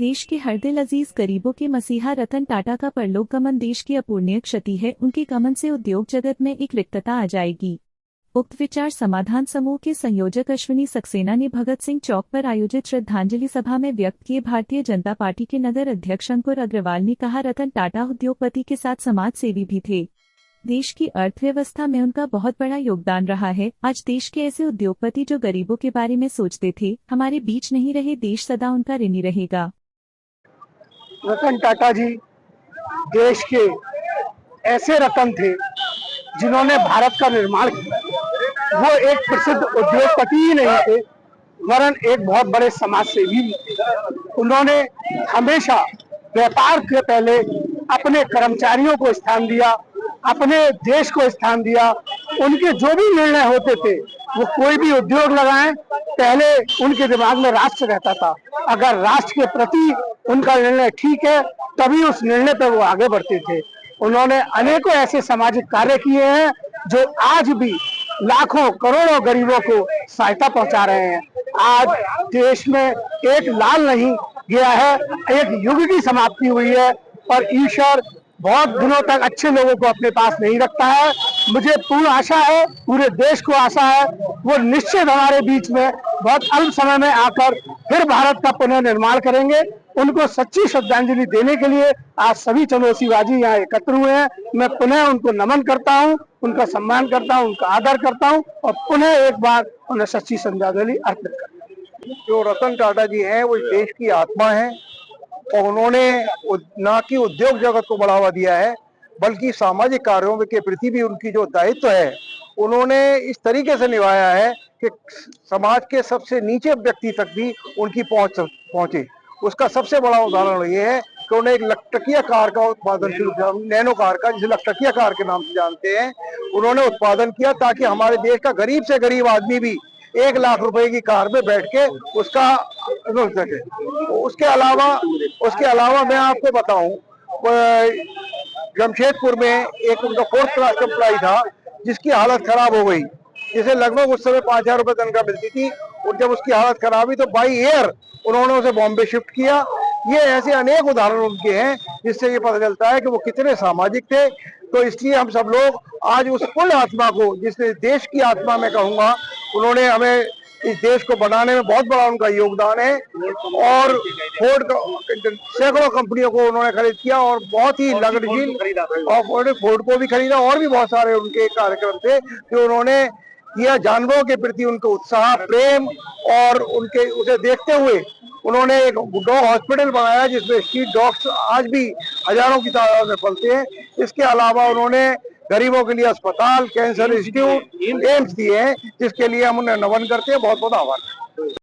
देश के हर दिल अजीज गरीबों के मसीहा रतन टाटा का परलोक गमन देश की अपूरणीय क्षति है। उनके गमन से उद्योग जगत में एक रिक्तता आ जाएगी। उक्त विचार समाधान समूह के संयोजक अश्विनी सक्सेना ने भगत सिंह चौक पर आयोजित श्रद्धांजलि सभा में व्यक्त किए। भारतीय जनता पार्टी के नगर अध्यक्ष अंकुर अग्रवाल ने कहा, रतन टाटा उद्योगपति के साथ समाज सेवी भी थे। देश की अर्थव्यवस्था में उनका बहुत बड़ा योगदान रहा है। आज देश के ऐसे उद्योगपति जो गरीबों के बारे में सोचते थे हमारे बीच नहीं रहे। देश सदा उनका ऋणी रहेगा। रतन टाटा जी देश के ऐसे रतन थे जिन्होंने भारत का निर्माण किया। वो एक प्रसिद्ध उद्योगपति ही नहीं थे वरन एक बहुत बड़े समाज सेवी भी थे। उन्होंने हमेशा व्यापार के पहले अपने कर्मचारियों को स्थान दिया, अपने देश को स्थान दिया। उनके जो भी निर्णय होते थे, वो कोई भी उद्योग लगाएं, पहले उनके दिमाग में राष्ट्र रहता था। अगर राष्ट्र के प्रति उनका निर्णय ठीक है तभी उस निर्णय पर वो आगे बढ़ते थे। उन्होंने अनेकों ऐसे सामाजिक कार्य किए हैं जो आज भी लाखों करोड़ों गरीबों को सहायता पहुंचा रहे हैं। आज देश में एक लाल नहीं गया है, एक युग की समाप्ति हुई है और ईश्वर बहुत दिनों तक अच्छे लोगों को अपने पास नहीं रखता है। मुझे पूर्ण आशा है, पूरे देश को आशा है, वो निश्चित हमारे बीच में बहुत अल्प समय में आकर फिर भारत का पुनर्निर्माण करेंगे। उनको सच्ची श्रद्धांजलि देने के लिए आज सभी चंदोसीबाजी यहाँ एकत्र हुए हैं। मैं पुनः उनको नमन करता हूँ, उनका सम्मान करता हूँ, उनका आदर करता हूँ और पुनः एक बार उन्हें सच्ची श्रद्धांजलि अर्पित करता हूँ। जो रतन टाटा जी हैं वो देश की आत्मा है और उन्होंने न कि उद्योग जगत को बढ़ावा दिया है बल्कि सामाजिक कार्यों के प्रति भी उनकी जो दायित्व है उन्होंने इस तरीके से निभाया है कि समाज के सबसे नीचे व्यक्ति तक भी उनकी पहुंचे। उसका सबसे बड़ा उदाहरण ये है कि उन्होंने एक लखटकिया कार का उत्पादन शुरू किया, नैनो कार का, जिसे लखटकिया कार के नाम से जानते हैं। उन्होंने उत्पादन किया ताकि हमारे देश का गरीब से गरीब आदमी भी 1 लाख रुपए की कार में बैठ के उसका रुक सके। उसके अलावा मैं आपको बताऊं, जमशेदपुर में एक उनका 4th क्लास एम्प्लॉय था जिसकी हालत खराब हो गई, जिसे लगभग उस समय 5000 रुपए तनख्वाह मिलती थी। और जब उसकी हालत खराब हुई तो बाई एयर उन्होंने उसे बॉम्बे शिफ्ट किया। ये ऐसे अनेक उदाहरण उनके हैं जिससे ये पता चलता है कि वो कितने सामाजिक थे। तो इसलिए हम सब लोग आज उस कुल आत्मा को, जिसने देश की आत्मा में कहूंगा, उन्होंने हमें इस देश को बनाने में बहुत बड़ा उनका योगदान है। और सैकड़ों कंपनियों को उन्होंने खरीद किया और बहुत ही लगनशील, और फोर्ड को भी खरीदा। और भी बहुत सारे उनके कार्यक्रम थे जो उन्होंने किया। जानवरों के प्रति उनका उत्साह, प्रेम और उसे देखते हुए उन्होंने एक डॉग हॉस्पिटल बनाया जिसमें स्ट्रीट डॉग्स आज भी हजारों की तादाद में पलते हैं। इसके अलावा उन्होंने गरीबों के लिए अस्पताल, कैंसर इंस्टीट्यूट, एम्स दिए हैं, जिसके लिए हम उन्हें नमन करते हैं। बहुत बहुत आभार।